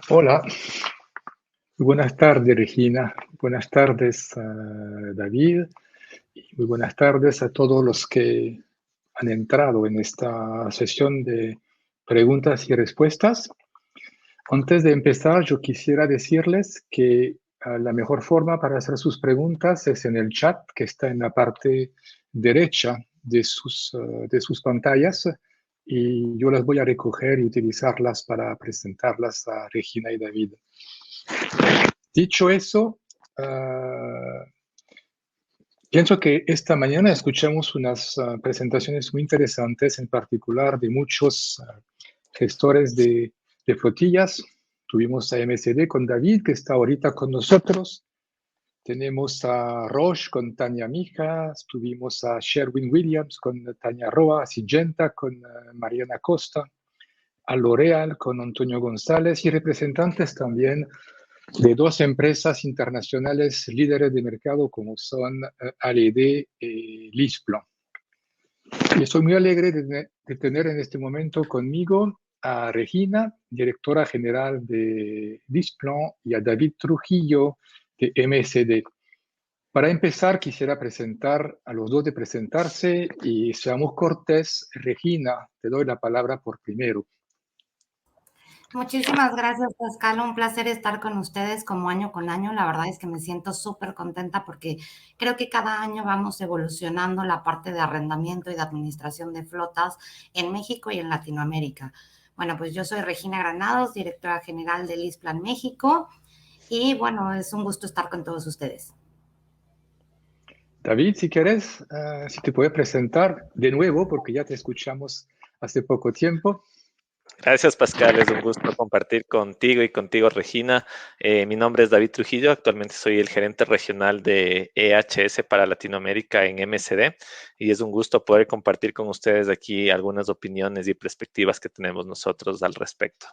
Hola, muy buenas tardes Regina, buenas tardes David y muy buenas tardes a todos los que han entrado en esta sesión de preguntas y respuestas. Antes de empezar, yo quisiera decirles que la mejor forma para hacer sus preguntas es en el chat que está en la parte derecha de sus pantallas y yo las voy a recoger y utilizarlas para presentarlas a Regina y David. Dicho eso, pienso que esta mañana escuchamos unas presentaciones muy interesantes, en particular de muchos gestores de flotillas. Tuvimos a MSD con David, que está ahorita con nosotros. Tenemos a Roche con Tania Mijas, tuvimos a Sherwin Williams con Tania Roa, a Syngenta con Mariana Costa, a L'Oréal con Antonio González y representantes también de dos empresas internacionales líderes de mercado como son ALD y Lisplan. Y estoy muy alegre de tener en este momento conmigo a Regina, directora general de Lisplan, y a David Trujillo de MSD. Para empezar, quisiera presentar a los dos de presentarse y seamos cortés. Regina, te doy la palabra por primero. Muchísimas gracias, Pascal. Un placer estar con ustedes como año con año. La verdad es que me siento súper contenta porque creo que cada año vamos evolucionando la parte de arrendamiento y de administración de flotas en México y en Latinoamérica. Bueno, pues yo soy Regina Granados, directora general de Lisplan México. Y bueno, es un gusto estar con todos ustedes. David, si quieres, si te puedes presentar de nuevo, porque ya te escuchamos hace poco tiempo. Gracias, Pascal. Es un gusto compartir contigo y contigo, Regina. Mi nombre es David Trujillo. Actualmente soy el gerente regional de EHS para Latinoamérica en MSD y es un gusto poder compartir con ustedes aquí algunas opiniones y perspectivas que tenemos nosotros al respecto.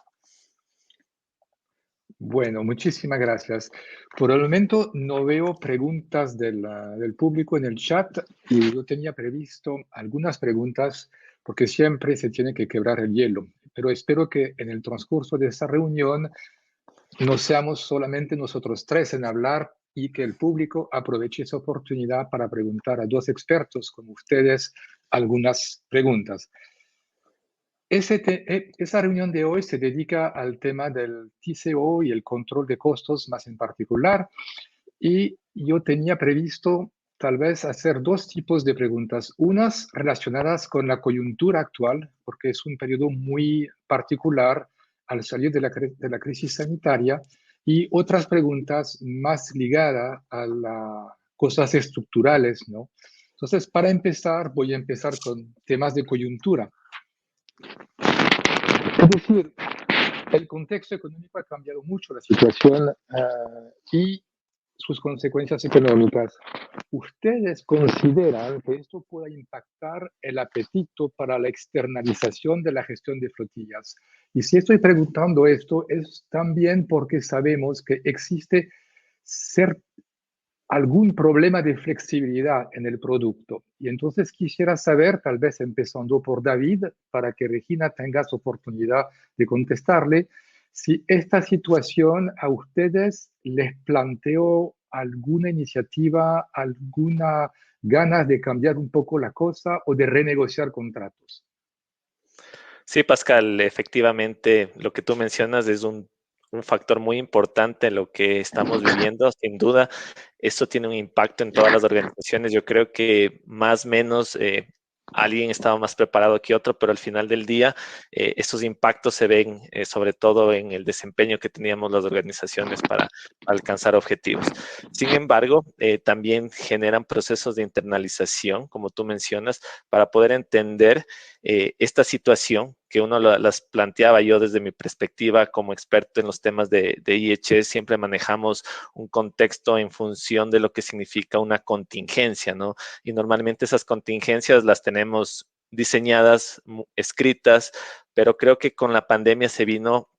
Bueno, muchísimas gracias. Por el momento no veo preguntas del público en el chat y yo tenía previsto algunas preguntas porque siempre se tiene que quebrar el hielo, pero espero que en el transcurso de esta reunión no seamos solamente nosotros tres en hablar y que el público aproveche esa oportunidad para preguntar a dos expertos como ustedes algunas preguntas. Esa reunión de hoy se dedica al tema del TCO y el control de costos más en particular. Y yo tenía previsto tal vez hacer dos tipos de preguntas. Unas relacionadas con la coyuntura actual, porque es un periodo muy particular al salir de la crisis sanitaria, y otras preguntas más ligadas a las cosas estructurales, ¿no? Entonces, para empezar, voy a empezar con temas de coyuntura. Es decir, el contexto económico ha cambiado mucho la situación y sus consecuencias económicas. ¿Ustedes consideran que esto pueda impactar el apetito para la externalización de la gestión de flotillas? Y si estoy preguntando esto es también porque sabemos que existe algún problema de flexibilidad en el producto. Y entonces quisiera saber, tal vez empezando por David, para que Regina tenga su oportunidad de contestarle, si esta situación a ustedes les planteó alguna iniciativa, alguna ganas de cambiar un poco la cosa o de renegociar contratos. Sí, Pascal, efectivamente lo que tú mencionas es un factor muy importante en lo que estamos viviendo. Sin duda, esto tiene un impacto en todas las organizaciones. Yo creo que más o menos alguien estaba más preparado que otro, pero al final del día estos impactos se ven sobre todo en el desempeño que teníamos las organizaciones para alcanzar objetivos. Sin embargo, también generan procesos de internalización, como tú mencionas, para poder entender esta situación que uno las planteaba yo desde mi perspectiva como experto en los temas de IHS, siempre manejamos un contexto en función de lo que significa una contingencia, ¿no? Y normalmente esas contingencias las tenemos diseñadas, escritas, pero creo que con la pandemia se vino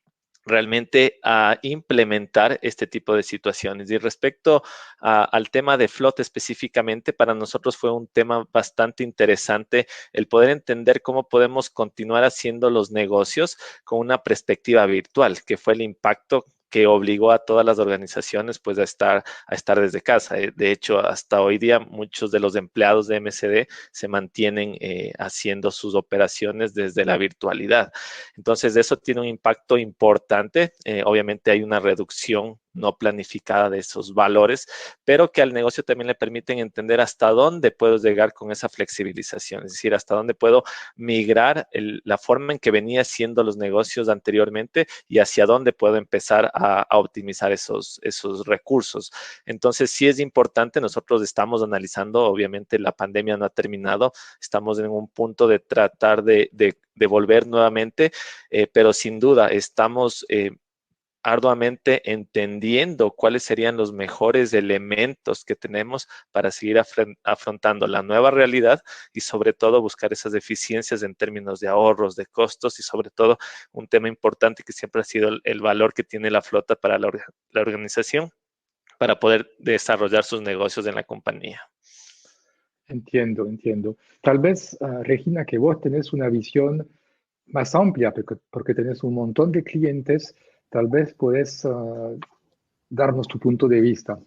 realmente a implementar este tipo de situaciones. Y respecto al tema de flota específicamente, para nosotros fue un tema bastante interesante el poder entender cómo podemos continuar haciendo los negocios con una perspectiva virtual, que fue el impacto que obligó a todas las organizaciones pues a estar desde casa. De hecho, hasta hoy día muchos de los empleados de MCD se mantienen haciendo sus operaciones desde la virtualidad. Entonces, eso tiene un impacto importante. Obviamente hay una reducción no planificada de esos valores, pero que al negocio también le permiten entender hasta dónde puedo llegar con esa flexibilización, es decir, hasta dónde puedo migrar la forma en que venía haciendo los negocios anteriormente y hacia dónde puedo empezar a optimizar esos recursos. Entonces, sí es importante, nosotros estamos analizando, obviamente la pandemia no ha terminado, estamos en un punto de tratar de volver nuevamente, pero sin duda estamos arduamente entendiendo cuáles serían los mejores elementos que tenemos para seguir afrontando la nueva realidad y sobre todo buscar esas eficiencias en términos de ahorros, de costos y sobre todo un tema importante que siempre ha sido el valor que tiene la flota para la organización para poder desarrollar sus negocios en la compañía. Entiendo, entiendo. Tal vez, Regina, que vos tenés una visión más amplia porque tenés un montón de clientes, tal vez puedes darnos tu punto de vista.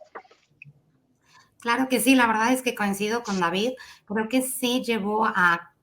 Claro que sí, la verdad es que coincido con David. Creo que sí llevó a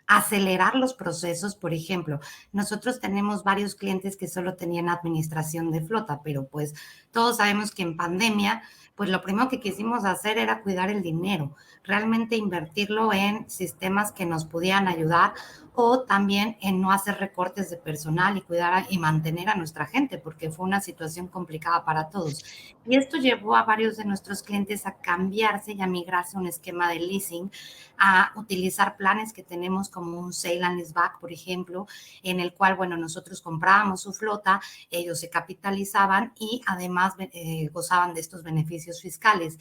acelerar los procesos. Por ejemplo, nosotros tenemos varios clientes que solo tenían administración de flota, pero pues todos sabemos que en pandemia, pues lo primero que quisimos hacer era cuidar el dinero, realmente invertirlo en sistemas que nos pudieran ayudar o también en no hacer recortes de personal y cuidar y mantener a nuestra gente, porque fue una situación complicada para todos. Y esto llevó a varios de nuestros clientes a cambiarse y a migrarse a un esquema de leasing, a utilizar planes que tenemos como un sale and leaseback, por ejemplo, en el cual, bueno, nosotros comprábamos su flota, ellos se capitalizaban y además gozaban de estos beneficios fiscales.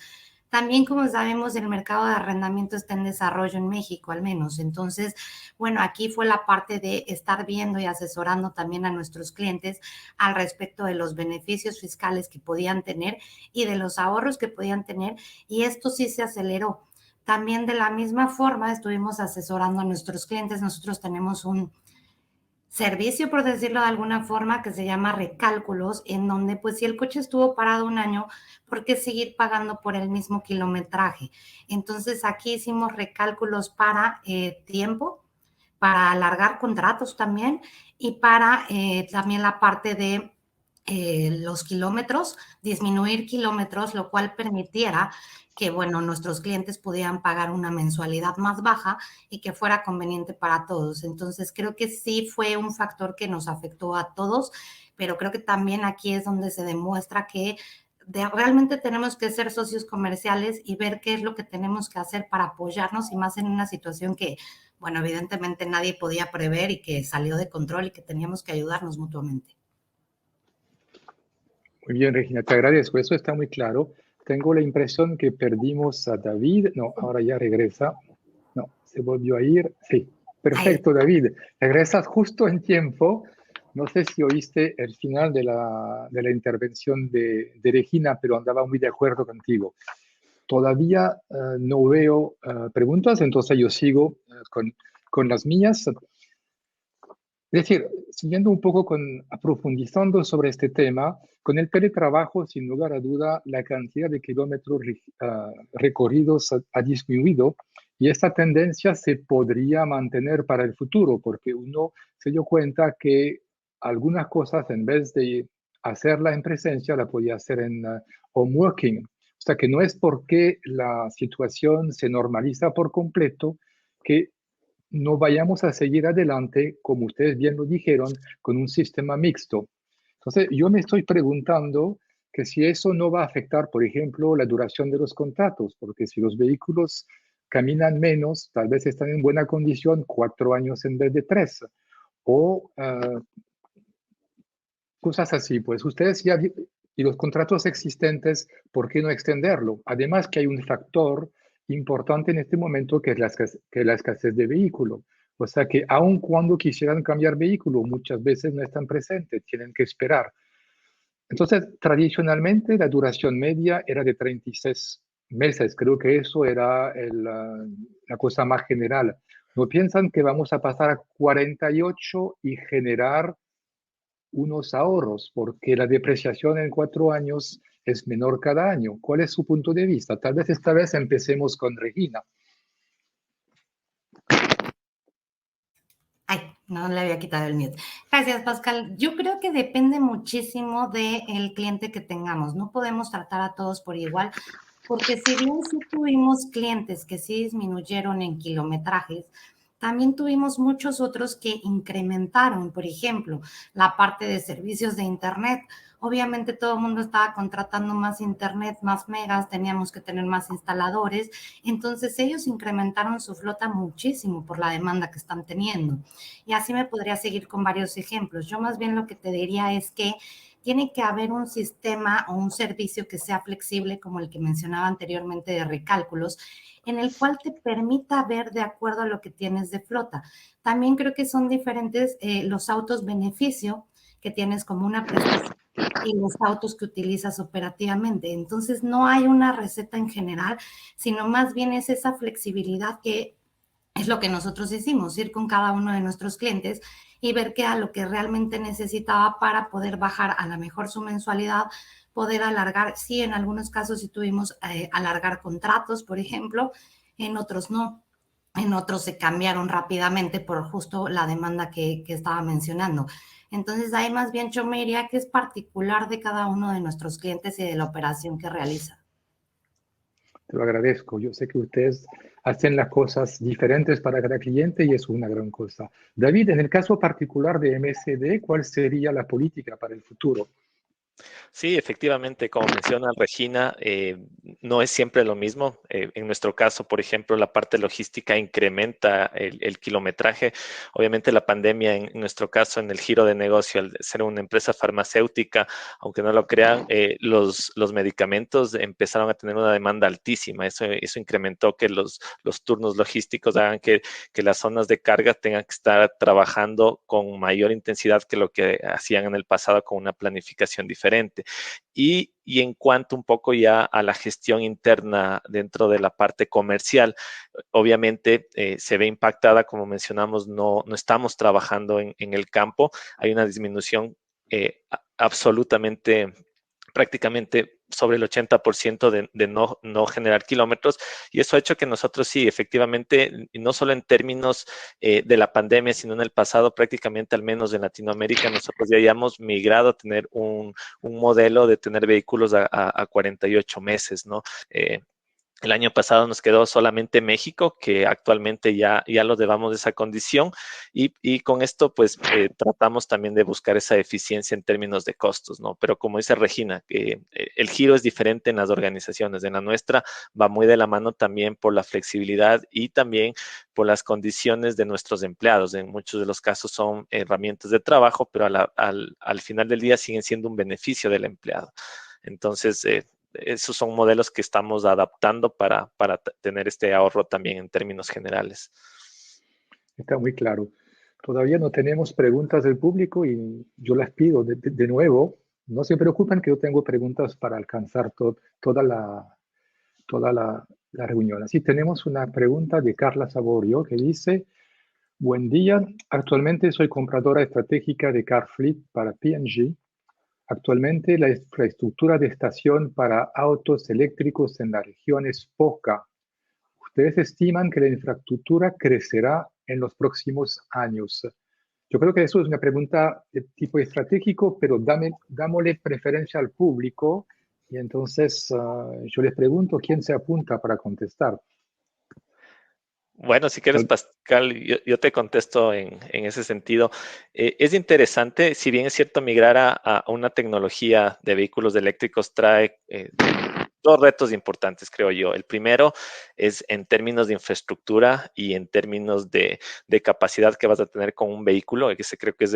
También, como sabemos, el mercado de arrendamiento está en desarrollo en México, al menos. Entonces, bueno, aquí fue la parte de estar viendo y asesorando también a nuestros clientes al respecto de los beneficios fiscales que podían tener y de los ahorros que podían tener. Y esto sí se aceleró. También de la misma forma estuvimos asesorando a nuestros clientes. Nosotros tenemos un servicio, por decirlo de alguna forma, que se llama recálculos, en donde pues si el coche estuvo parado un año, ¿por qué seguir pagando por el mismo kilometraje? Entonces aquí hicimos recálculos para tiempo, para alargar contratos también y para también la parte de los kilómetros, disminuir kilómetros, lo cual permitiera que, bueno, nuestros clientes pudieran pagar una mensualidad más baja y que fuera conveniente para todos. Entonces, creo que sí fue un factor que nos afectó a todos, pero creo que también aquí es donde se demuestra que realmente tenemos que ser socios comerciales y ver qué es lo que tenemos que hacer para apoyarnos y más en una situación que, bueno, evidentemente nadie podía prever y que salió de control y que teníamos que ayudarnos mutuamente. Muy bien, Regina, te agradezco. Eso está muy claro. Tengo la impresión que perdimos a David. No, ahora ya regresa. No, se volvió a ir. Sí, perfecto, David. Regresas justo en tiempo. No sé si oíste el final de la intervención de Regina, pero andaba muy de acuerdo contigo. Todavía no veo preguntas, entonces yo sigo con las mías. Es decir, siguiendo un poco profundizando sobre este tema, con el teletrabajo, sin lugar a duda, la cantidad de kilómetros recorridos ha disminuido y esta tendencia se podría mantener para el futuro, porque uno se dio cuenta que algunas cosas, en vez de hacerla en presencia, la podía hacer en home working. O sea que no es porque la situación se normaliza por completo que no vayamos a seguir adelante, como ustedes bien lo dijeron, con un sistema mixto. Entonces, yo me estoy preguntando que si eso no va a afectar, por ejemplo, la duración de los contratos, porque si los vehículos caminan menos, tal vez están en buena condición 4 años en vez de 3, o cosas así. Pues ustedes ya, y los contratos existentes, ¿por qué no extenderlo? Además que hay un factor importante en este momento que es la escasez de vehículo. O sea que aun cuando quisieran cambiar vehículo, muchas veces no están presentes, tienen que esperar. Entonces, tradicionalmente la duración media era de 36 meses. Creo que eso era la cosa más general. ¿No piensan que vamos a pasar a 48 y generar unos ahorros? Porque la depreciación en 4 años es menor cada año. ¿Cuál es su punto de vista? Tal vez esta vez empecemos con Regina. Ay, no le había quitado el mute. Gracias, Pascal. Yo creo que depende muchísimo del cliente que tengamos. No podemos tratar a todos por igual, porque si bien sí tuvimos clientes que sí disminuyeron en kilometrajes, también tuvimos muchos otros que incrementaron, por ejemplo, la parte de servicios de Internet. Obviamente todo el mundo estaba contratando más Internet, más megas, teníamos que tener más instaladores. Entonces ellos incrementaron su flota muchísimo por la demanda que están teniendo. Y así me podría seguir con varios ejemplos. Yo más bien lo que te diría es que tiene que haber un sistema o un servicio que sea flexible, como el que mencionaba anteriormente de recálculos, en el cual te permita ver de acuerdo a lo que tienes de flota. También creo que son diferentes los autos beneficio que tienes como una prestación y los autos que utilizas operativamente. Entonces, no hay una receta en general, sino más bien es esa flexibilidad que es lo que nosotros hicimos, ir con cada uno de nuestros clientes y ver qué era lo que realmente necesitaba para poder bajar a la mejor su mensualidad, poder alargar, sí, en algunos casos sí tuvimos alargar contratos, por ejemplo, en otros no. En otros se cambiaron rápidamente por justo la demanda que estaba mencionando. Entonces, ahí más bien yo me diría que es particular de cada uno de nuestros clientes y de la operación que realiza. Te lo agradezco. Yo sé que ustedes hacen las cosas diferentes para cada cliente y es una gran cosa. David, en el caso particular de MSD, ¿cuál sería la política para el futuro? Sí, efectivamente, como menciona Regina, no es siempre lo mismo. En nuestro caso, por ejemplo, la parte logística incrementa el kilometraje. Obviamente la pandemia, en nuestro caso, en el giro de negocio, al ser una empresa farmacéutica, aunque no lo crean, los medicamentos empezaron a tener una demanda altísima. Eso incrementó que los turnos logísticos hagan que las zonas de carga tengan que estar trabajando con mayor intensidad que lo que hacían en el pasado con una planificación diferente. Y en cuanto un poco ya a la gestión interna dentro de la parte comercial, obviamente se ve impactada, como mencionamos, no estamos trabajando en el campo, hay una disminución absolutamente prácticamente sobre el 80% de no generar kilómetros, y eso ha hecho que nosotros sí, efectivamente, no solo en términos de la pandemia, sino en el pasado, prácticamente al menos en Latinoamérica, nosotros ya hayamos migrado a tener un modelo de tener vehículos a 48 meses, ¿no? El año pasado nos quedó solamente México, que actualmente ya lo llevamos de esa condición, y con esto pues tratamos también de buscar esa eficiencia en términos de costos, ¿no? Pero como dice Regina, el giro es diferente en las organizaciones. En la nuestra va muy de la mano también por la flexibilidad y también por las condiciones de nuestros empleados. En muchos de los casos son herramientas de trabajo, pero al final del día siguen siendo un beneficio del empleado. Entonces, esos son modelos que estamos adaptando para tener este ahorro también en términos generales. Está muy claro. Todavía no tenemos preguntas del público y yo las pido de nuevo. No se preocupen que yo tengo preguntas para alcanzar toda la reunión. Así tenemos una pregunta de Carla Saborio que dice, buen día, actualmente soy compradora estratégica de CarFleet para P&G. Actualmente la infraestructura de estación para autos eléctricos en la región es poca. ¿Ustedes estiman que la infraestructura crecerá en los próximos años? Yo creo que eso es una pregunta de tipo estratégico, pero dámosle preferencia al público y entonces yo les pregunto quién se apunta para contestar. Bueno, si quieres, Pascal, yo te contesto en ese sentido. Es interesante, si bien es cierto, migrar a una tecnología de vehículos eléctricos trae dos retos importantes, creo yo. El primero es en términos de infraestructura y en términos de capacidad que vas a tener con un vehículo, que creo que es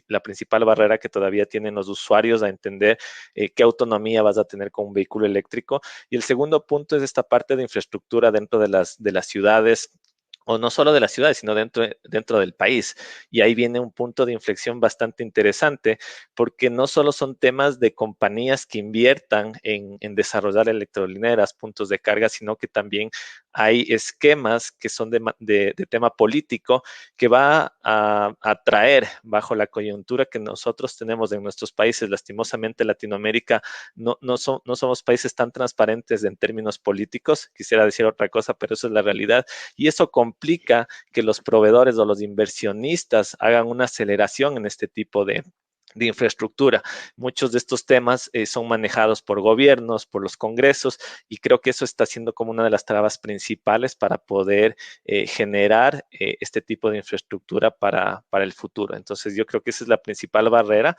la principal barrera que todavía tienen los usuarios a entender qué autonomía vas a tener con un vehículo eléctrico. Y el segundo punto es esta parte de infraestructura dentro de las ciudades o no solo de las ciudades, sino dentro del país. Y ahí viene un punto de inflexión bastante interesante, porque no solo son temas de compañías que inviertan en desarrollar electrolineras, puntos de carga, sino que también hay esquemas que son de tema político que va a traer bajo la coyuntura que nosotros tenemos en nuestros países. Lastimosamente, Latinoamérica no somos países tan transparentes en términos políticos. Quisiera decir otra cosa, pero eso es la realidad. Y eso complica que los proveedores o los inversionistas hagan una aceleración en este tipo de infraestructura. Muchos de estos temas son manejados por gobiernos, por los congresos, y creo que eso está siendo como una de las trabas principales para poder generar este tipo de infraestructura para el futuro. Entonces, yo creo que esa es la principal barrera.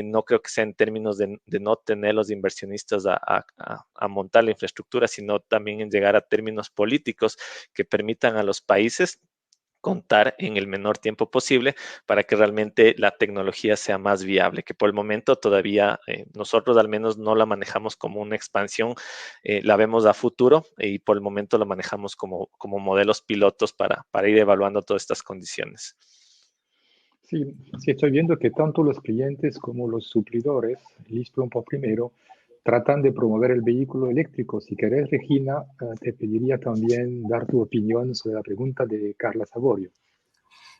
No creo que sea en términos de no tener los inversionistas a montar la infraestructura, sino también en llegar a términos políticos que permitan a los países contar en el menor tiempo posible para que realmente la tecnología sea más viable, que por el momento todavía nosotros al menos no la manejamos como una expansión, la vemos a futuro y por el momento la manejamos como modelos pilotos para ir evaluando todas estas condiciones. Sí, sí, estoy viendo que tanto los clientes como los suplidores, listo un poco primero, tratan de promover el vehículo eléctrico. Si querés, Regina, te pediría también dar tu opinión sobre la pregunta de Carla Saborio.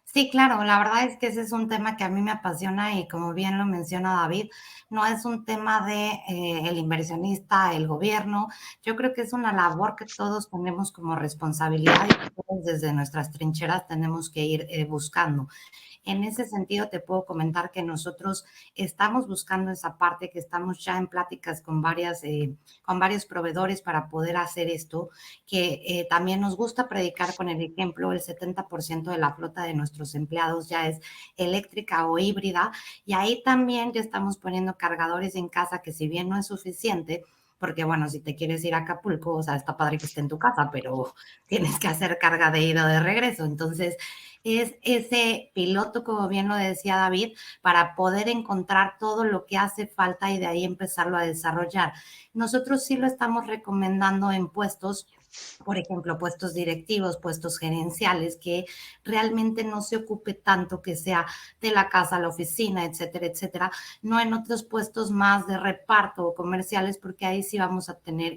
Sí, claro, la verdad es que ese es un tema que a mí me apasiona y como bien lo menciona David, no es un tema de el inversionista, el gobierno. Yo creo que es una labor que todos tenemos como responsabilidad y que todos desde nuestras trincheras tenemos que ir buscando. En ese sentido, te puedo comentar que nosotros estamos buscando esa parte, que estamos ya en pláticas con varios proveedores para poder hacer esto, que también nos gusta predicar con el ejemplo. El 70% de la flota de nuestros empleados ya es eléctrica o híbrida, y ahí también ya estamos poniendo cargadores en casa, que si bien no es suficiente, porque bueno, si te quieres ir a Acapulco, o sea, está padre que esté en tu casa, pero tienes que hacer carga de ida o de regreso. Entonces, es ese piloto, como bien lo decía David, para poder encontrar todo lo que hace falta y de ahí empezarlo a desarrollar. Nosotros sí lo estamos recomendando en puestos, por ejemplo, puestos directivos, puestos gerenciales, que realmente no se ocupe tanto, que sea de la casa a la oficina, etcétera, etcétera, no en otros puestos más de reparto o comerciales, porque ahí sí vamos a tener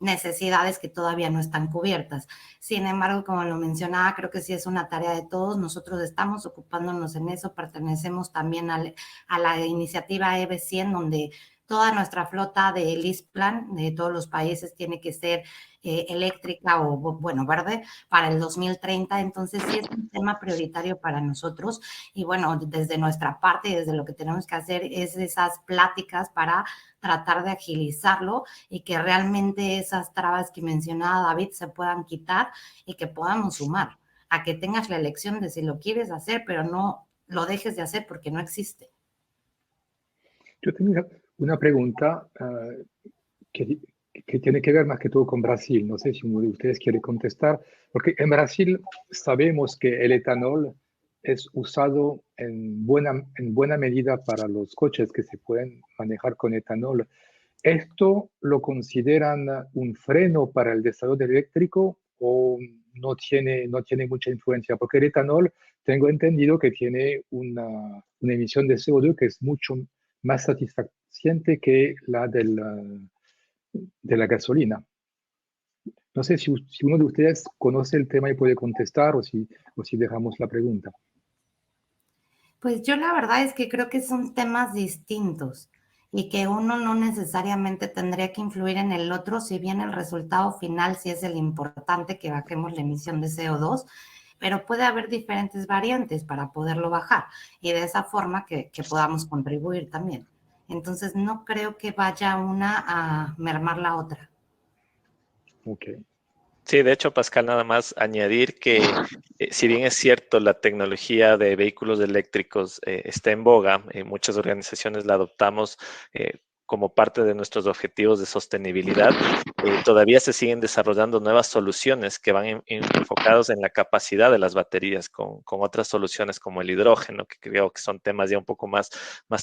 necesidades que todavía no están cubiertas. Sin embargo, como lo mencionaba, creo que sí es una tarea de todos. Nosotros estamos ocupándonos en eso, pertenecemos también a la iniciativa EV100, donde toda nuestra flota de LeasePlan de todos los países tiene que ser eléctrica o, bueno, verde para el 2030. Entonces, sí es un tema prioritario para nosotros. Y bueno, desde nuestra parte y desde lo que tenemos que hacer es esas pláticas para tratar de agilizarlo y que realmente esas trabas que mencionaba David se puedan quitar y que podamos sumar a que tengas la elección de si lo quieres hacer, pero no lo dejes de hacer porque no existe. Yo tenía una pregunta que, que tiene que ver más que todo con Brasil. No sé si uno de ustedes quiere contestar, porque en Brasil sabemos que el etanol es usado en buena medida para los coches que se pueden manejar con etanol. ¿Esto lo consideran un freno para el desarrollo eléctrico o no tiene mucha influencia? Porque el etanol, tengo entendido que tiene una emisión de CO2 que es mucho más satisfaciente que la de la gasolina. No sé si uno de ustedes conoce el tema y puede contestar o si dejamos la pregunta. Pues yo la verdad es que creo que son temas distintos y que uno no necesariamente tendría que influir en el otro, si bien el resultado final sí es el importante, que bajemos la emisión de CO2, pero puede haber diferentes variantes para poderlo bajar y de esa forma que podamos contribuir también. Entonces no creo que vaya una a mermar la otra. Ok. Sí, de hecho, Pascal, nada más añadir que si bien es cierto, la tecnología de vehículos eléctricos está en boga, muchas organizaciones la adoptamos como parte de nuestros objetivos de sostenibilidad, todavía se siguen desarrollando nuevas soluciones que van enfocados en la capacidad de las baterías con otras soluciones como el hidrógeno, que creo que son temas ya un poco más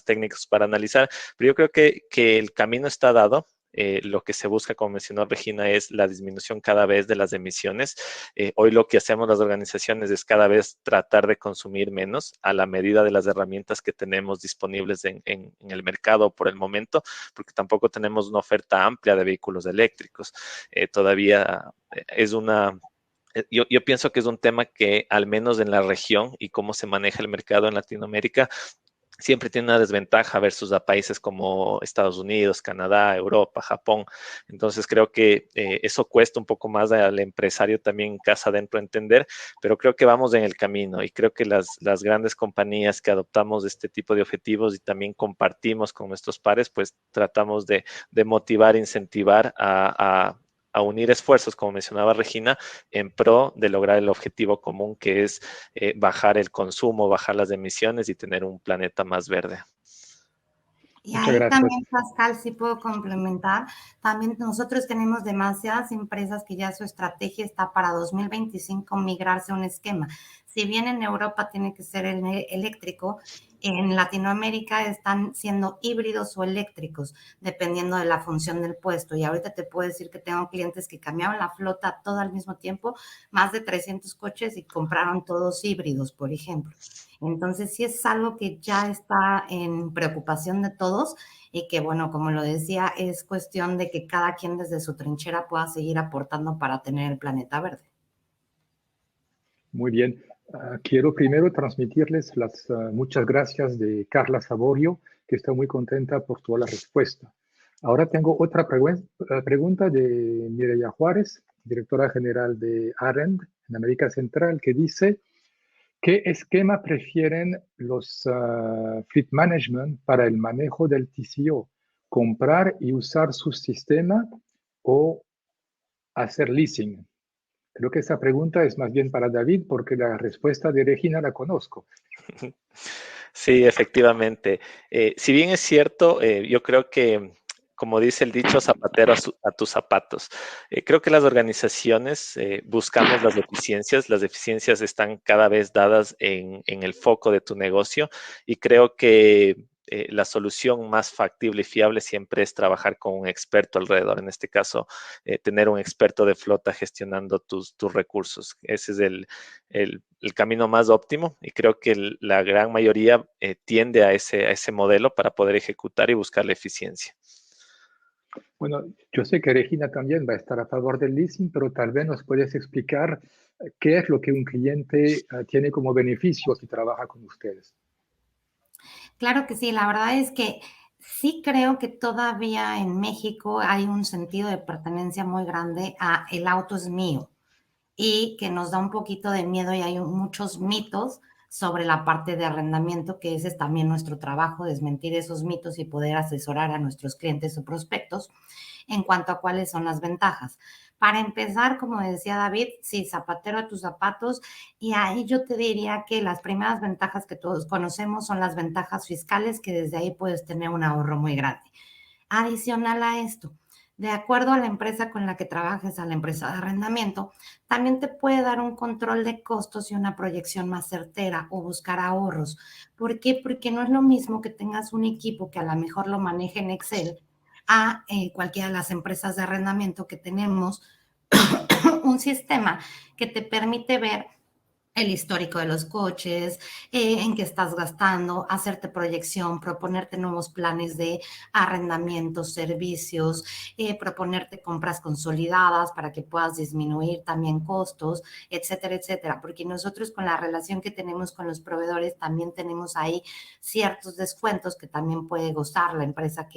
técnicos para analizar, pero yo creo que el camino está dado. lo que se busca, como mencionó Regina, es la disminución cada vez de las emisiones. Hoy lo que hacemos las organizaciones es cada vez tratar de consumir menos a la medida de las herramientas que tenemos disponibles en el mercado por el momento, porque tampoco tenemos una oferta amplia de vehículos eléctricos. Todavía es yo pienso que es un tema que, al menos en la región y cómo se maneja el mercado en Latinoamérica, siempre tiene una desventaja versus a países como Estados Unidos, Canadá, Europa, Japón. Entonces creo que eso cuesta un poco más al empresario también en casa adentro entender, pero creo que vamos en el camino y creo que las grandes compañías que adoptamos este tipo de objetivos y también compartimos con nuestros pares, pues tratamos de motivar, incentivar a unir esfuerzos, como mencionaba Regina, en pro de lograr el objetivo común, que es bajar el consumo, bajar las emisiones y tener un planeta más verde. Y Muchas ahí gracias. también, Pascal, sí puedo complementar. También nosotros tenemos demasiadas empresas que ya su estrategia está para 2025 migrarse a un esquema. Si bien en Europa tiene que ser eléctrico, en Latinoamérica están siendo híbridos o eléctricos, dependiendo de la función del puesto. Y ahorita te puedo decir que tengo clientes que cambiaron la flota todo al mismo tiempo, más de 300 coches y compraron todos híbridos, por ejemplo. Entonces, sí es algo que ya está en preocupación de todos y que, bueno, como lo decía, es cuestión de que cada quien desde su trinchera pueda seguir aportando para tener el planeta verde. Muy bien. Quiero primero transmitirles las muchas gracias de Carla Saborio, que está muy contenta por toda la respuesta. Ahora tengo otra pregunta de Mireya Juárez, directora general de AREND en América Central, que dice: ¿qué esquema prefieren los fleet management para el manejo del TCO? ¿Comprar y usar su sistema o hacer leasing? Creo que esa pregunta es más bien para David, porque la respuesta de Regina la conozco. Sí, efectivamente. Si bien es cierto, yo creo que, como dice el dicho, zapatero a tus zapatos. Creo que las organizaciones buscamos las eficiencias. Las eficiencias están cada vez dadas en el foco de tu negocio y creo que la solución más factible y fiable siempre es trabajar con un experto alrededor. En este caso, tener un experto de flota gestionando tus recursos. Ese es el camino más óptimo y creo que la gran mayoría tiende a ese modelo para poder ejecutar y buscar la eficiencia. Bueno, yo sé que Regina también va a estar a favor del leasing, pero tal vez nos puedes explicar qué es lo que un cliente tiene como beneficio si trabaja con ustedes. Claro que sí, la verdad es que sí creo que todavía en México hay un sentido de pertenencia muy grande a el auto es mío y que nos da un poquito de miedo y hay muchos mitos sobre la parte de arrendamiento, que ese es también nuestro trabajo, desmentir esos mitos y poder asesorar a nuestros clientes o prospectos en cuanto a cuáles son las ventajas. Para empezar, como decía David, sí, zapatero a tus zapatos, y ahí yo te diría que las primeras ventajas que todos conocemos son las ventajas fiscales, que desde ahí puedes tener un ahorro muy grande. Adicional a esto, de acuerdo a la empresa con la que trabajes, a la empresa de arrendamiento, también te puede dar un control de costos y una proyección más certera o buscar ahorros. ¿Por qué? Porque no es lo mismo que tengas un equipo que a lo mejor lo maneje en Excel a cualquiera de las empresas de arrendamiento que tenemos un sistema que te permite ver el histórico de los coches, en qué estás gastando, hacerte proyección, proponerte nuevos planes de arrendamiento, servicios, proponerte compras consolidadas para que puedas disminuir también costos, etcétera, etcétera. Porque nosotros con la relación que tenemos con los proveedores también tenemos ahí ciertos descuentos que también puede gozar la empresa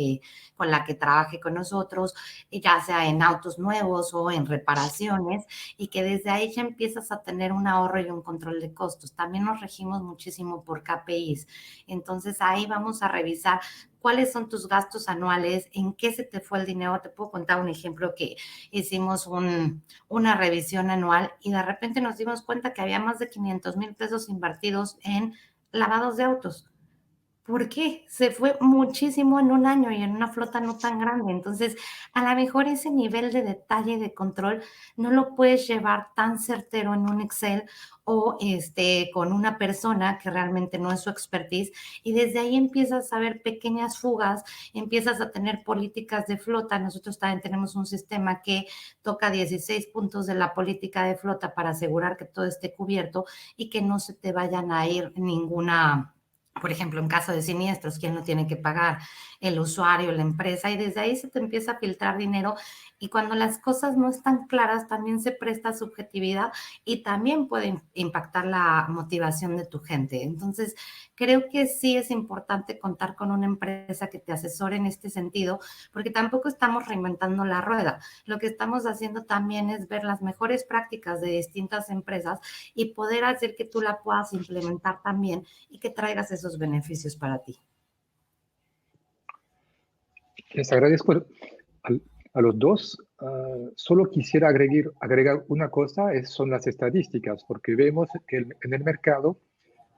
con la que trabaje con nosotros, ya sea en autos nuevos o en reparaciones, y que desde ahí ya empiezas a tener un ahorro y un control de costos. También nos regimos muchísimo por KPIs. Entonces ahí vamos a revisar cuáles son tus gastos anuales, en qué se te fue el dinero. Te puedo contar un ejemplo que hicimos una revisión anual y de repente nos dimos cuenta que había más de 500,000 pesos invertidos en lavados de autos. ¿Por qué? Se fue muchísimo en un año y en una flota no tan grande. Entonces, a lo mejor ese nivel de detalle y de control no lo puedes llevar tan certero en un Excel o con una persona que realmente no es su expertise, y desde ahí empiezas a ver pequeñas fugas, empiezas a tener políticas de flota. Nosotros también tenemos un sistema que toca 16 puntos de la política de flota para asegurar que todo esté cubierto y que no se te vayan a ir ninguna. Por ejemplo, en caso de siniestros, ¿quién lo tiene que pagar? El usuario, la empresa, y desde ahí se te empieza a filtrar dinero, y cuando las cosas no están claras, también se presta subjetividad y también puede impactar la motivación de tu gente. Entonces, creo que sí es importante contar con una empresa que te asesore en este sentido, porque tampoco estamos reinventando la rueda. Lo que estamos haciendo también es ver las mejores prácticas de distintas empresas y poder hacer que tú la puedas implementar también y que traigas esos beneficios para ti. Les agradezco a los dos. Solo quisiera agregar una cosa, son las estadísticas, porque vemos que en el mercado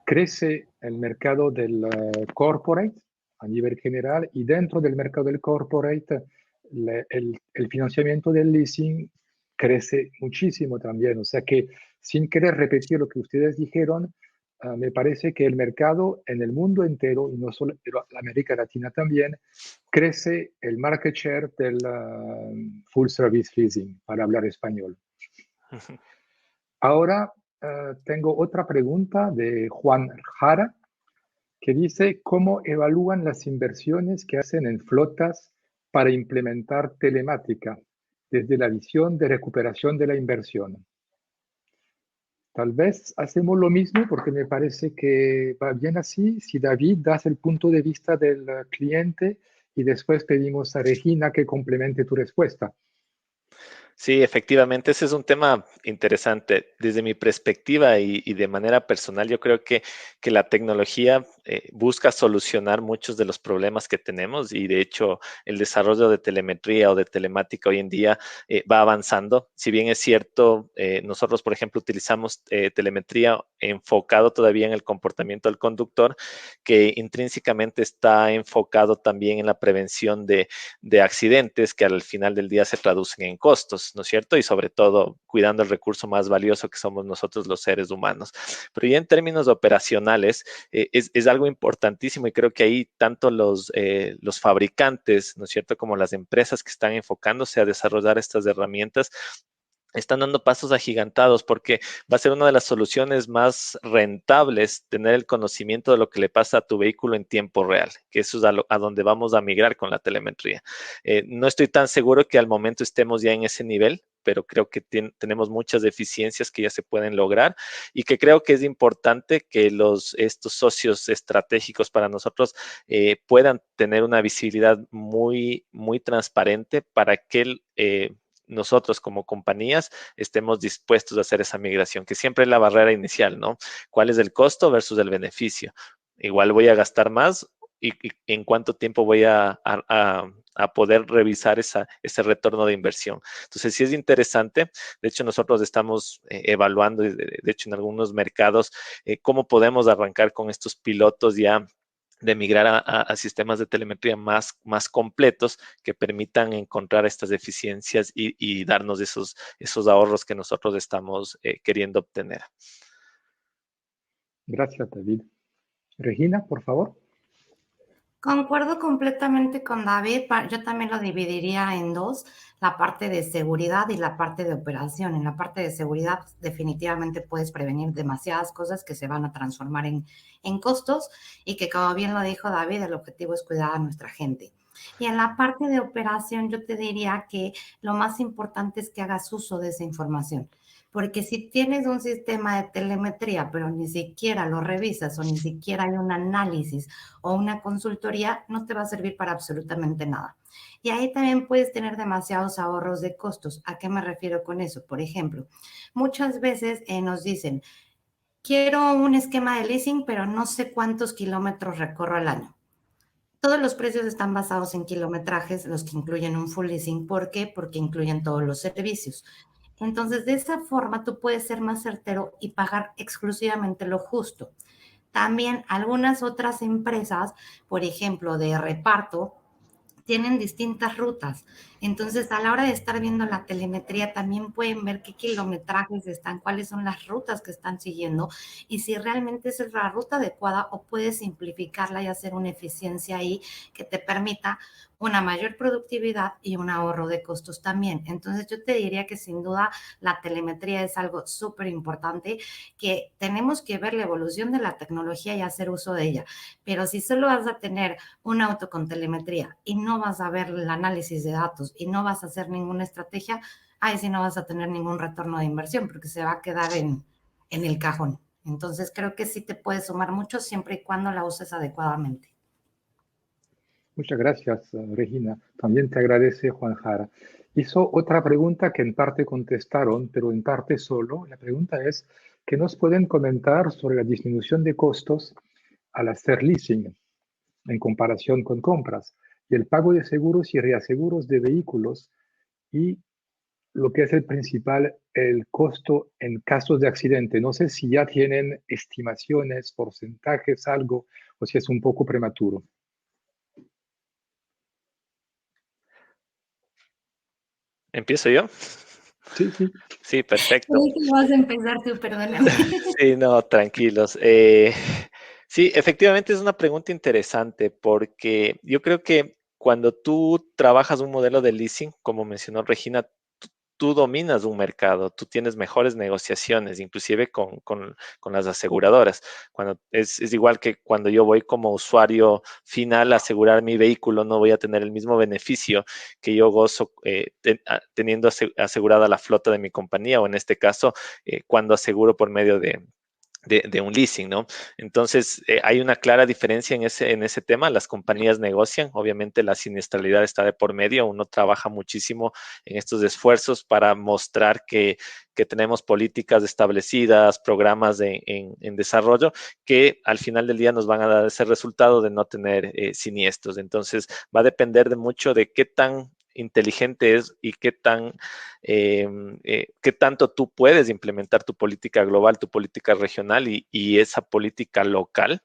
crece el mercado del corporate a nivel general, y dentro del mercado del corporate el financiamiento del leasing crece muchísimo también. O sea que, sin querer repetir lo que ustedes dijeron, me parece que el mercado en el mundo entero, y no solo, pero en América Latina también, crece el market share del full service leasing, para hablar español. Ahora tengo otra pregunta de Juan Jara, que dice: ¿cómo evalúan las inversiones que hacen en flotas para implementar telemática desde la visión de recuperación de la inversión? Tal vez hacemos lo mismo, porque me parece que va bien así. Si David das el punto de vista del cliente y después pedimos a Regina que complemente tu respuesta. Sí, efectivamente, ese es un tema interesante. Desde mi perspectiva y de manera personal, yo creo que la tecnología busca solucionar muchos de los problemas que tenemos, y de hecho el desarrollo de telemetría o de telemática hoy en día va avanzando. Si bien es cierto, nosotros, por ejemplo, utilizamos telemetría enfocado todavía en el comportamiento del conductor, que intrínsecamente está enfocado también en la prevención de accidentes que al final del día se traducen en costos, ¿no es cierto? Y sobre todo cuidando el recurso más valioso que somos nosotros los seres humanos. Pero ya en términos operacionales es algo importantísimo, y creo que ahí tanto los fabricantes, ¿no es cierto?, como las empresas que están enfocándose a desarrollar estas herramientas, están dando pasos agigantados, porque va a ser una de las soluciones más rentables tener el conocimiento de lo que le pasa a tu vehículo en tiempo real, que eso es a donde vamos a migrar con la telemetría. No estoy tan seguro que al momento estemos ya en ese nivel, pero creo que tenemos muchas deficiencias que ya se pueden lograr, y que creo que es importante que estos socios estratégicos para nosotros puedan tener una visibilidad muy, muy transparente para que nosotros como compañías estemos dispuestos a hacer esa migración, que siempre es la barrera inicial, ¿no? ¿Cuál es el costo versus el beneficio? Igual voy a gastar más, y en cuánto tiempo voy a poder revisar ese retorno de inversión. Entonces, sí es interesante. De hecho, nosotros estamos evaluando, de hecho, en algunos mercados, cómo podemos arrancar con estos pilotos ya de migrar a sistemas de telemetría más completos, que permitan encontrar estas deficiencias y darnos esos ahorros que nosotros estamos queriendo obtener. Gracias, David. Regina, por favor. Concuerdo completamente con David. Yo también lo dividiría en dos: la parte de seguridad y la parte de operación. En la parte de seguridad, definitivamente puedes prevenir demasiadas cosas que se van a transformar en costos, y que, como bien lo dijo David, el objetivo es cuidar a nuestra gente. Y en la parte de operación, yo te diría que lo más importante es que hagas uso de esa información. Porque si tienes un sistema de telemetría, pero ni siquiera lo revisas, o ni siquiera hay un análisis o una consultoría, no te va a servir para absolutamente nada. Y ahí también puedes tener demasiados ahorros de costos. ¿A qué me refiero con eso? Por ejemplo, muchas veces nos dicen: quiero un esquema de leasing, pero no sé cuántos kilómetros recorro al año. Todos los precios están basados en kilometrajes, los que incluyen un full leasing. ¿Por qué? Porque incluyen todos los servicios. Entonces, de esa forma tú puedes ser más certero y pagar exclusivamente lo justo. También algunas otras empresas, por ejemplo, de reparto, tienen distintas rutas. Entonces, a la hora de estar viendo la telemetría, también pueden ver qué kilometrajes están, cuáles son las rutas que están siguiendo y si realmente es la ruta adecuada o puedes simplificarla y hacer una eficiencia ahí que te permita una mayor productividad y un ahorro de costos también. Entonces, yo te diría que sin duda la telemetría es algo súper importante, que tenemos que ver la evolución de la tecnología y hacer uso de ella. Pero si solo vas a tener un auto con telemetría y no vas a ver el análisis de datos y no vas a hacer ninguna estrategia, ahí sí no vas a tener ningún retorno de inversión porque se va a quedar en el cajón. Entonces creo que sí te puede sumar mucho siempre y cuando la uses adecuadamente. Muchas gracias, Regina. También te agradece Juan Jara. Hizo otra pregunta que en parte contestaron, pero en parte solo. La pregunta es, ¿qué nos pueden comentar sobre la disminución de costos al hacer leasing en comparación con compras y el pago de seguros y reaseguros de vehículos y lo que es el principal, el costo en casos de accidente? No sé si ya tienen estimaciones, porcentajes, algo, o si es un poco prematuro. ¿Empiezo yo? Sí, sí. Sí, perfecto. Creí que vas a empezar tú, perdóname. Sí, no, tranquilos. Sí, efectivamente es una pregunta interesante porque yo creo que cuando tú trabajas un modelo de leasing, como mencionó Regina, tú dominas un mercado, tú tienes mejores negociaciones, inclusive con las aseguradoras. Es igual que cuando yo voy como usuario final a asegurar mi vehículo, no voy a tener el mismo beneficio que yo gozo teniendo asegurada la flota de mi compañía o en este caso, cuando aseguro por medio de un leasing, ¿no? Entonces, hay una clara diferencia en ese tema. Las compañías negocian, obviamente la siniestralidad está de por medio. Uno trabaja muchísimo en estos esfuerzos para mostrar que tenemos políticas establecidas, programas en desarrollo, que al final del día nos van a dar ese resultado de no tener siniestros. Entonces, va a depender de mucho de qué tan inteligente es y qué tanto tú puedes implementar tu política global, tu política regional y esa política local,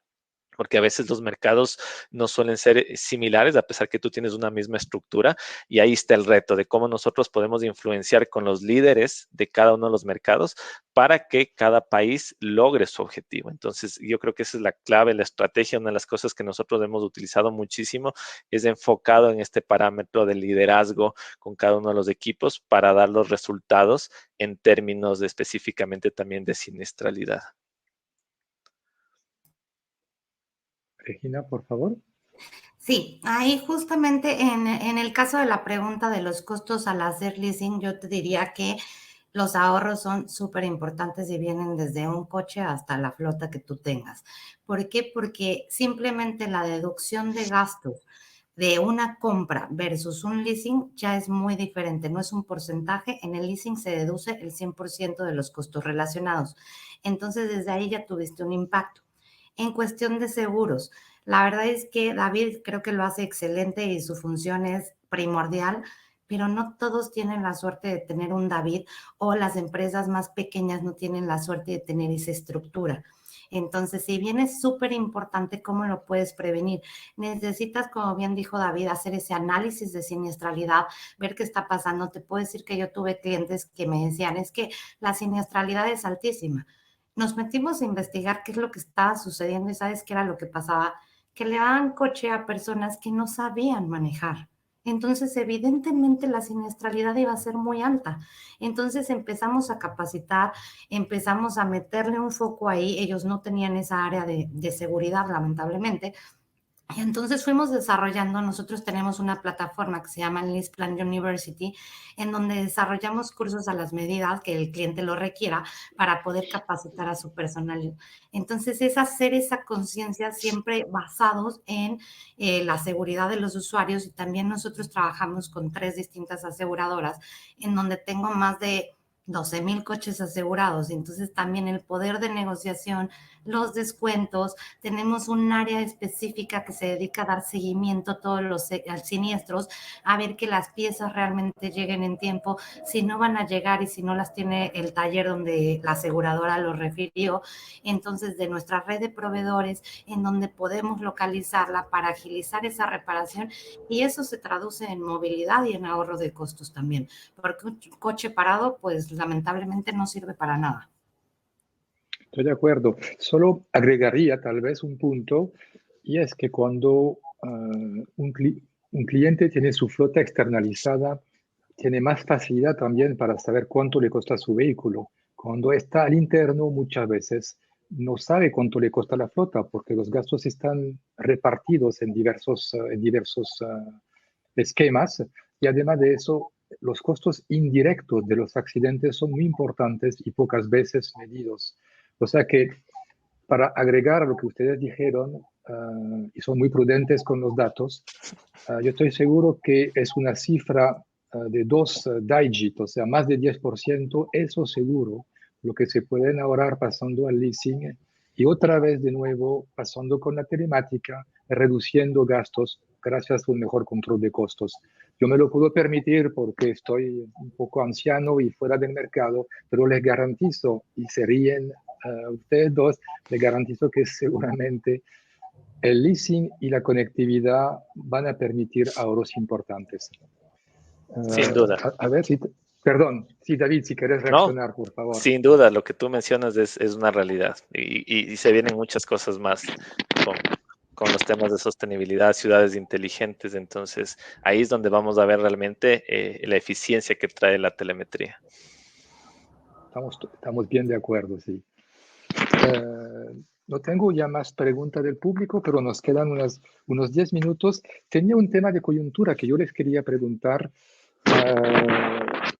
porque a veces los mercados no suelen ser similares a pesar que tú tienes una misma estructura y ahí está el reto de cómo nosotros podemos influenciar con los líderes de cada uno de los mercados para que cada país logre su objetivo. Entonces, yo creo que esa es la clave, la estrategia, una de las cosas que nosotros hemos utilizado muchísimo es enfocado en este parámetro de liderazgo con cada uno de los equipos para dar los resultados en términos de específicamente también de siniestralidad. Regina, por favor. Sí, ahí justamente en el caso de la pregunta de los costos al hacer leasing, yo te diría que los ahorros son súper importantes y vienen desde un coche hasta la flota que tú tengas. ¿Por qué? Porque simplemente la deducción de gastos de una compra versus un leasing ya es muy diferente, no es un porcentaje, en el leasing se deduce el 100% de los costos relacionados. Entonces, desde ahí ya tuviste un impacto. En cuestión de seguros, la verdad es que David creo que lo hace excelente y su función es primordial, pero no todos tienen la suerte de tener un David o las empresas más pequeñas no tienen la suerte de tener esa estructura. Entonces, si bien es súper importante cómo lo puedes prevenir, necesitas, como bien dijo David, hacer ese análisis de siniestralidad, ver qué está pasando. Te puedo decir que yo tuve clientes que me decían, es que la siniestralidad es altísima. Nos metimos a investigar qué es lo que estaba sucediendo y sabes qué era lo que pasaba, que le daban coche a personas que no sabían manejar. Entonces, evidentemente la siniestralidad iba a ser muy alta. Entonces empezamos a capacitar, empezamos a meterle un foco ahí. Ellos no tenían esa área de seguridad, lamentablemente. Y entonces fuimos desarrollando, nosotros tenemos una plataforma que se llama LeasePlan University, en donde desarrollamos cursos a las medidas que el cliente lo requiera para poder capacitar a su personal. Entonces es hacer esa conciencia siempre basados en la seguridad de los usuarios y también nosotros trabajamos con 3 distintas aseguradoras en donde tengo más de 12,000 coches asegurados. Entonces también el poder de negociación, los descuentos, tenemos un área específica que se dedica a dar seguimiento a todos los siniestros, a ver que las piezas realmente lleguen en tiempo, si no van a llegar y si no las tiene el taller donde la aseguradora los refirió. Entonces de nuestra red de proveedores en donde podemos localizarla para agilizar esa reparación, y eso se traduce en movilidad y en ahorro de costos también, porque un coche parado pues lamentablemente no sirve para nada. Estoy de acuerdo. Solo agregaría tal vez un punto, y es que cuando un cliente tiene su flota externalizada, tiene más facilidad también para saber cuánto le cuesta su vehículo. Cuando está al interno, muchas veces no sabe cuánto le cuesta la flota porque los gastos están repartidos en diversos esquemas, y además de eso, los costos indirectos de los accidentes son muy importantes y pocas veces medidos. O sea que, para agregar a lo que ustedes dijeron, y son muy prudentes con los datos, yo estoy seguro que es una cifra de 2 dígitos, o sea, más de 10%, eso seguro, lo que se pueden ahorrar pasando al leasing, y otra vez de nuevo pasando con la telemática, reduciendo gastos gracias a un mejor control de costos. Yo me lo puedo permitir porque estoy un poco anciano y fuera del mercado, pero les garantizo, y se ríen ustedes dos, les garantizo que seguramente el leasing y la conectividad van a permitir ahorros importantes. Sin duda. A ver, perdón, sí, David, si quieres No, reaccionar, por favor. sin duda, lo que tú mencionas es una realidad y se vienen muchas cosas más con los temas de sostenibilidad, ciudades inteligentes. Entonces, ahí es donde vamos a ver realmente la eficiencia que trae la telemetría. Estamos bien de acuerdo, sí. No tengo ya más preguntas del público, pero nos quedan unos 10 minutos. Tenía un tema de coyuntura que yo les quería preguntar,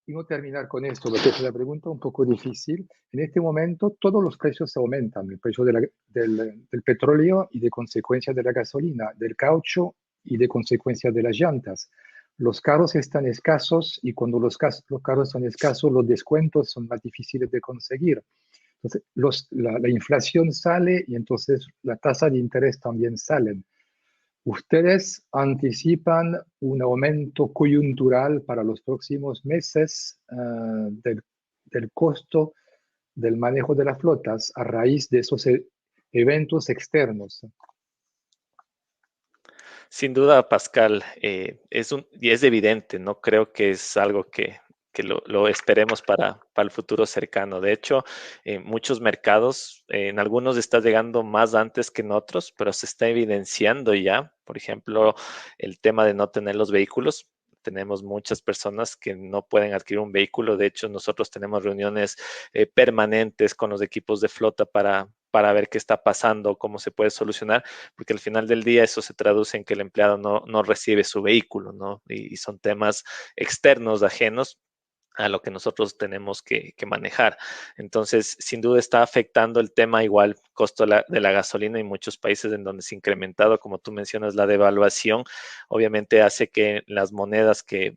y no terminar con esto, porque es una pregunta un poco difícil. En este momento todos los precios aumentan, el precio del petróleo y de consecuencia de la gasolina, del caucho y de consecuencia de las llantas. Los carros están escasos, y cuando los carros son escasos, los descuentos son más difíciles de conseguir. Entonces, la inflación sale y entonces la tasa de interés también sale. ¿Ustedes anticipan un aumento coyuntural para los próximos meses del costo del manejo de las flotas a raíz de esos eventos externos? Sin duda, Pascal, y es evidente, no creo que es algo que lo esperemos para el futuro cercano. De hecho, en muchos mercados, en algunos está llegando más antes que en otros, pero se está evidenciando ya. Por ejemplo, el tema de no tener los vehículos. Tenemos muchas personas que no pueden adquirir un vehículo. De hecho, nosotros tenemos reuniones permanentes con los equipos de flota para ver qué está pasando, cómo se puede solucionar, porque al final del día eso se traduce en que el empleado no recibe su vehículo, ¿no? Y son temas externos, ajenos a lo que nosotros tenemos que manejar. Entonces, sin duda está afectando el tema igual, costo de la gasolina en muchos países en donde se ha incrementado, como tú mencionas, la devaluación, obviamente hace que las monedas que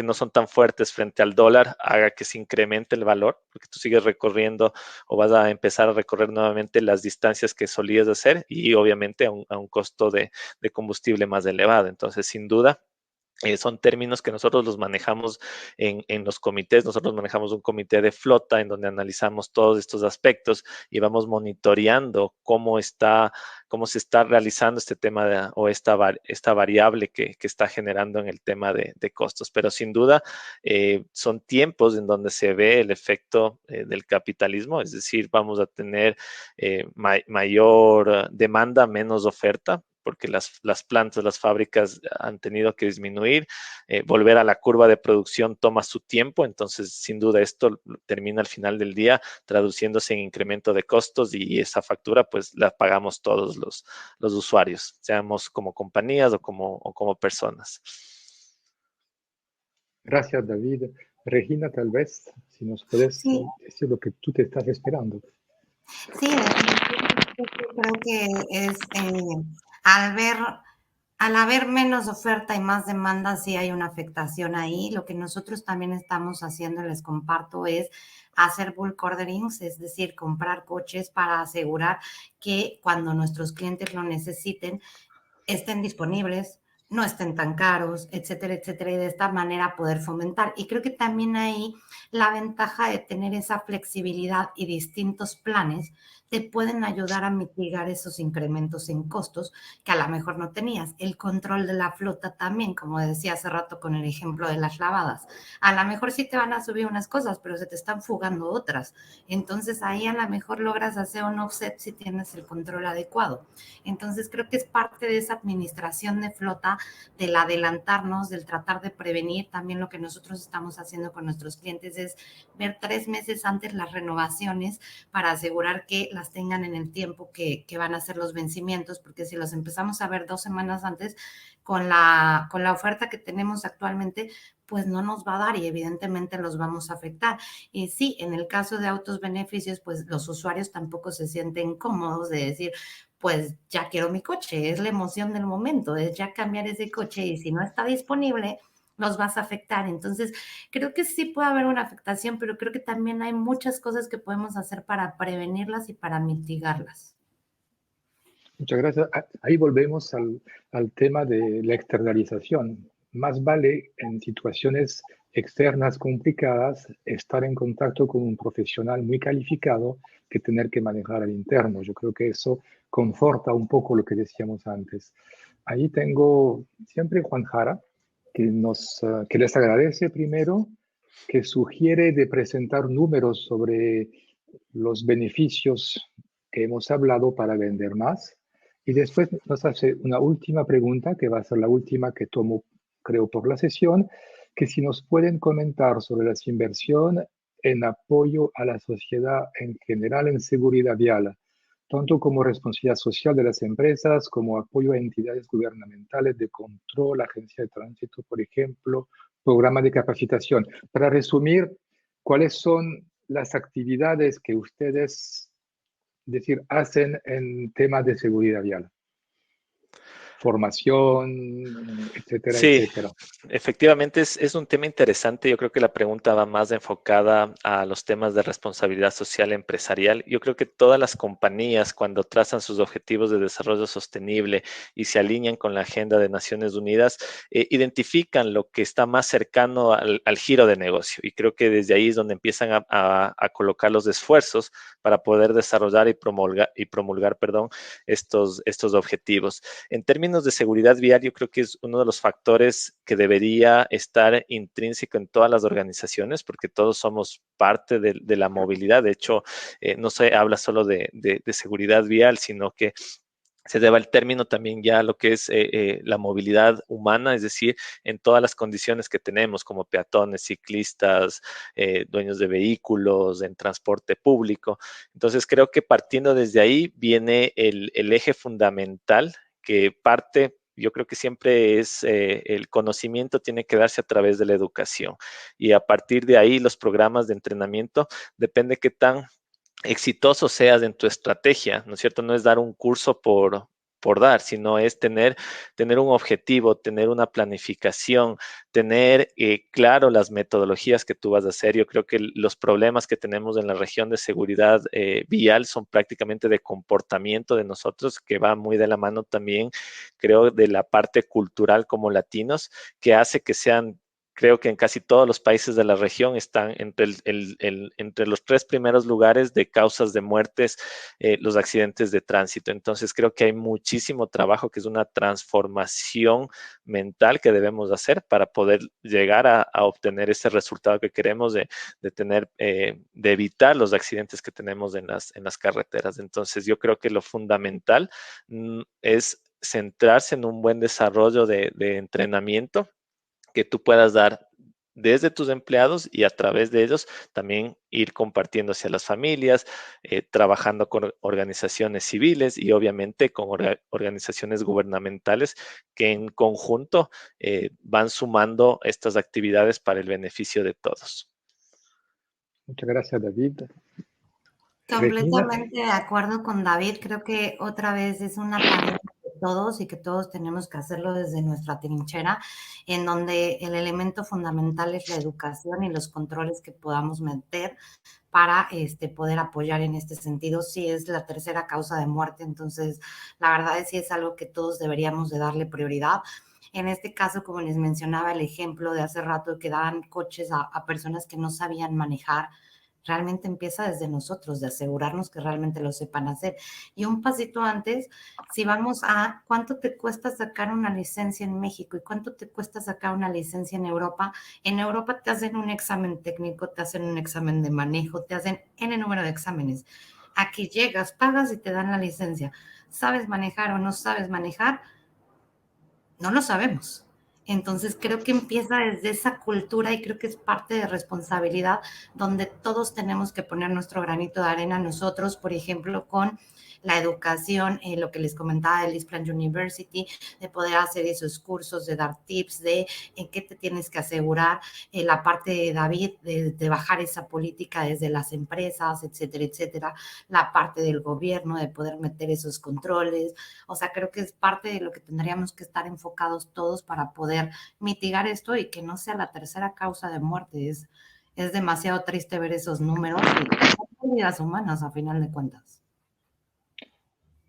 no son tan fuertes frente al dólar, haga que se incremente el valor, porque tú sigues recorriendo o vas a empezar a recorrer nuevamente las distancias que solías hacer y obviamente a un costo de combustible más elevado. Entonces, sin duda, son términos que nosotros los manejamos en los comités. Nosotros manejamos un comité de flota en donde analizamos todos estos aspectos y vamos monitoreando cómo se está realizando este tema o esta variable que está generando en el tema de costos. Pero sin duda son tiempos en donde se ve el efecto del capitalismo, es decir, vamos a tener mayor demanda, menos oferta, porque las plantas, las fábricas han tenido que disminuir, volver a la curva de producción toma su tiempo, entonces sin duda esto termina al final del día traduciéndose en incremento de costos y esa factura pues la pagamos todos los usuarios, seamos como compañías o como personas. Gracias, David. Regina, tal vez, si nos puedes decir lo que tú te estás esperando. Sí, creo que es al ver Al haber menos oferta y más demanda, sí hay una afectación ahí. Lo que nosotros también estamos haciendo, les comparto, es hacer bulk orderings, es decir, comprar coches para asegurar que cuando nuestros clientes lo necesiten, estén disponibles, no estén tan caros, etcétera, etcétera, y de esta manera poder fomentar. Y creo que también ahí la ventaja de tener esa flexibilidad y distintos planes te pueden ayudar a mitigar esos incrementos en costos que a lo mejor no tenías. El control de la flota también, como decía hace rato con el ejemplo de las lavadas. A lo mejor sí te van a subir unas cosas, pero se te están fugando otras. Entonces ahí a lo mejor logras hacer un offset si tienes el control adecuado. Entonces creo que es parte de esa administración de flota, del adelantarnos, del tratar de prevenir. También lo que nosotros estamos haciendo con nuestros clientes es ver 3 meses antes las renovaciones para asegurar que las tengan en el tiempo que van a ser los vencimientos, porque si los empezamos a ver 2 semanas antes, con la oferta que tenemos actualmente, pues no nos va a dar y evidentemente los vamos a afectar. Y sí, en el caso de autos beneficios, pues los usuarios tampoco se sienten cómodos de decir, pues ya quiero mi coche, es la emoción del momento, es ya cambiar ese coche y si no está disponible, los vas a afectar. Entonces, creo que sí puede haber una afectación, pero creo que también hay muchas cosas que podemos hacer para prevenirlas y para mitigarlas. Muchas gracias. Ahí volvemos al tema de la externalización. Más vale en situaciones externas complicadas estar en contacto con un profesional muy calificado que tener que manejar al interno. Yo creo que eso conforta un poco lo que decíamos antes. Ahí tengo siempre Juan Jara, que les agradece primero, que sugiere de presentar números sobre los beneficios que hemos hablado para vender más. Y después nos hace una última pregunta, que va a ser la última que tomo, creo, por la sesión, que si nos pueden comentar sobre las inversiones en apoyo a la sociedad en general en seguridad vial, tanto como responsabilidad social de las empresas, como apoyo a entidades gubernamentales de control, agencia de tránsito, por ejemplo, programa de capacitación. Para resumir, ¿cuáles son las actividades que ustedes, es decir, hacen en temas de seguridad vial? Formación, etcétera, Sí, etcétera. efectivamente es un tema interesante. Yo creo que la pregunta va más enfocada a los temas de responsabilidad social empresarial. Yo creo que todas las compañías, cuando trazan sus objetivos de desarrollo sostenible y se alinean con la Agenda de Naciones Unidas, identifican lo que está más cercano al giro de negocio. Y creo que desde ahí es donde empiezan a colocar los esfuerzos para poder desarrollar y promulgar, perdón, estos objetivos. En términos de seguridad vial, yo creo que es uno de los factores que debería estar intrínseco en todas las organizaciones, porque todos somos parte de la movilidad. De hecho, no se habla solo de seguridad vial, sino que se deba el término también ya a lo que es la movilidad humana, es decir, en todas las condiciones que tenemos como peatones, ciclistas, dueños de vehículos, en transporte público. Entonces, creo que partiendo desde ahí viene el eje fundamental que parte. Yo creo que siempre es el conocimiento tiene que darse a través de la educación y a partir de ahí los programas de entrenamiento depende qué tan exitoso seas en tu estrategia, ¿no es cierto? No es dar un curso por dar, sino es tener un objetivo, tener una planificación, tener claro las metodologías que tú vas a hacer. Yo creo que los problemas que tenemos en la región de seguridad vial son prácticamente de comportamiento de nosotros, que va muy de la mano también, creo, de la parte cultural como latinos, que hace que sean creo que en casi todos los países de la región están entre los 3 primeros lugares de causas de muertes, los accidentes de tránsito. Entonces creo que hay muchísimo trabajo, que es una transformación mental que debemos hacer para poder llegar a obtener ese resultado que queremos tener, de evitar los accidentes que tenemos en las carreteras. Entonces yo creo que lo fundamental es centrarse en un buen desarrollo de entrenamiento que tú puedas dar desde tus empleados y a través de ellos también ir compartiendo hacia las familias, trabajando con organizaciones civiles y obviamente con organizaciones gubernamentales que en conjunto van sumando estas actividades para el beneficio de todos. Muchas gracias, David. Regina. Completamente de acuerdo con David. Creo que otra vez es una tarea todos y que todos tenemos que hacerlo desde nuestra trinchera, en donde el elemento fundamental es la educación y los controles que podamos meter para poder apoyar en este sentido. Sí es la tercera causa de muerte, entonces la verdad es que es algo que todos deberíamos de darle prioridad. En este caso, como les mencionaba el ejemplo de hace rato, que daban coches a personas que no sabían manejar, realmente empieza desde nosotros, de asegurarnos que realmente lo sepan hacer. Y un pasito antes, si vamos a cuánto te cuesta sacar una licencia en México y cuánto te cuesta sacar una licencia en Europa te hacen un examen técnico, te hacen un examen de manejo, te hacen N número de exámenes. Aquí llegas, pagas y te dan la licencia. ¿Sabes manejar o no sabes manejar? No lo sabemos. Entonces creo que empieza desde esa cultura y creo que es parte de responsabilidad donde todos tenemos que poner nuestro granito de arena nosotros, por ejemplo, con la educación, lo que les comentaba del East Plan University, de poder hacer esos cursos, de dar tips, de en qué te tienes que asegurar, la parte de David, de bajar esa política desde las empresas, etcétera, etcétera, la parte del gobierno, de poder meter esos controles. O sea, creo que es parte de lo que tendríamos que estar enfocados todos para poder mitigar esto y que no sea la tercera causa de muerte. Es demasiado triste ver esos números y son vidas humanas a final de cuentas.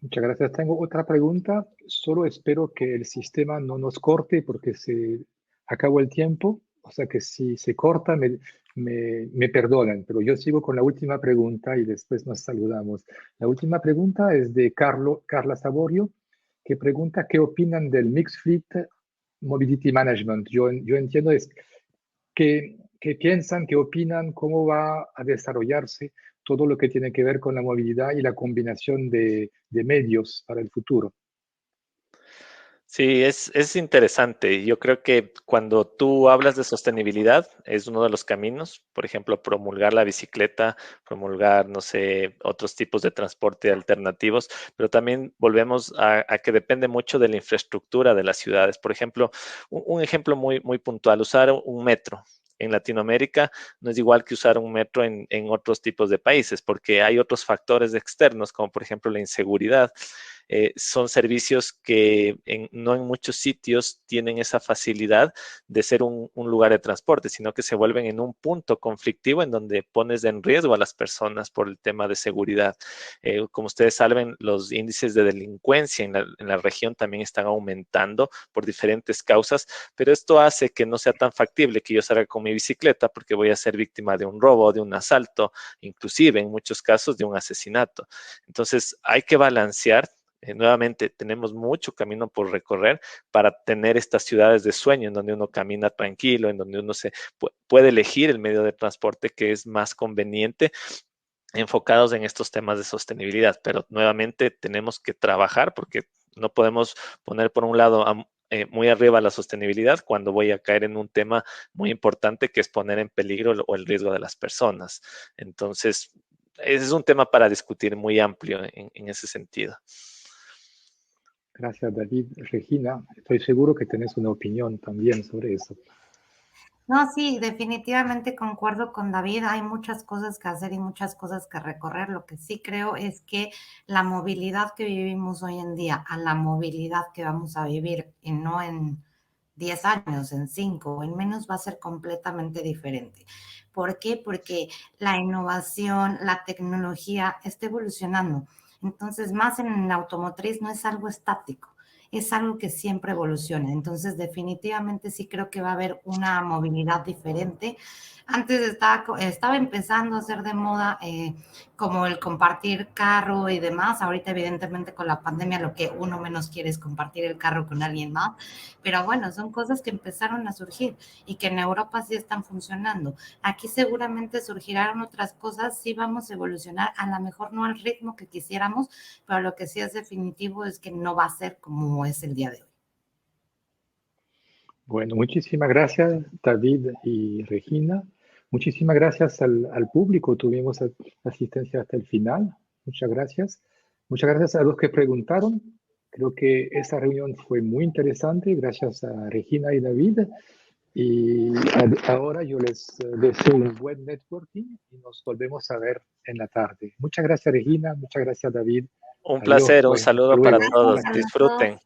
Muchas gracias. Tengo otra pregunta. Solo espero que el sistema no nos corte porque se acabó el tiempo. O sea que si se corta, me perdonan. Pero yo sigo con la última pregunta y después nos saludamos. La última pregunta es de Carla Saborio, que pregunta qué opinan del Mixed Fleet Mobility Management. Yo entiendo es qué piensan, qué opinan, cómo va a desarrollarse todo lo que tiene que ver con la movilidad y la combinación de medios para el futuro. Sí, es interesante. Yo creo que cuando tú hablas de sostenibilidad es uno de los caminos, por ejemplo, promulgar la bicicleta, promulgar, no sé, otros tipos de transporte alternativos, pero también volvemos a que depende mucho de la infraestructura de las ciudades. Por ejemplo, un ejemplo muy puntual, usar un metro. En Latinoamérica no es igual que usar un metro en otros tipos de países, porque hay otros factores externos, como por ejemplo la inseguridad. Son servicios que no en muchos sitios tienen esa facilidad de ser un lugar de transporte, sino que se vuelven en un punto conflictivo en donde pones en riesgo a las personas por el tema de seguridad. Como ustedes saben, los índices de delincuencia en la región también están aumentando por diferentes causas, pero esto hace que no sea tan factible que yo salga con mi bicicleta porque voy a ser víctima de un robo, de un asalto, inclusive en muchos casos de un asesinato. Entonces hay que balancear. Nuevamente, tenemos mucho camino por recorrer para tener estas ciudades de sueño en donde uno camina tranquilo, en donde uno puede elegir el medio de transporte que es más conveniente, enfocados en estos temas de sostenibilidad. Pero nuevamente tenemos que trabajar porque no podemos poner por un lado muy arriba la sostenibilidad cuando voy a caer en un tema muy importante que es poner en peligro o el riesgo de las personas. Entonces, ese es un tema para discutir muy amplio en ese sentido. Gracias, David. Regina, estoy seguro que tenés una opinión también sobre eso. No, sí, definitivamente concuerdo con David. Hay muchas cosas que hacer y muchas cosas que recorrer. Lo que sí creo es que la movilidad que vivimos hoy en día a la movilidad que vamos a vivir, y no en 10 años, en 5 o en menos, va a ser completamente diferente. ¿Por qué? Porque la innovación, la tecnología está evolucionando. Entonces, más en la automotriz no es algo estático, es algo que siempre evoluciona. Entonces, definitivamente sí creo que va a haber una movilidad diferente. Antes estaba empezando a ser de moda como el compartir carro y demás. Ahorita, evidentemente, con la pandemia, lo que uno menos quiere es compartir el carro con alguien más. Pero bueno, son cosas que empezaron a surgir y que en Europa sí están funcionando. Aquí seguramente surgirán otras cosas, sí vamos a evolucionar, a lo mejor no al ritmo que quisiéramos, pero lo que sí es definitivo es que no va a ser como es el día de hoy. Bueno, muchísimas gracias, David y Regina. Muchísimas gracias al público. Tuvimos asistencia hasta el final. Muchas gracias. Muchas gracias a los que preguntaron. Creo que esta reunión fue muy interesante. Gracias a Regina y David. Y ahora yo les deseo un buen networking y nos volvemos a ver en la tarde. Muchas gracias, Regina. Muchas gracias, David. Un placer, un Bueno, hasta saludo para luego. todos. Gracias a todos. Disfruten.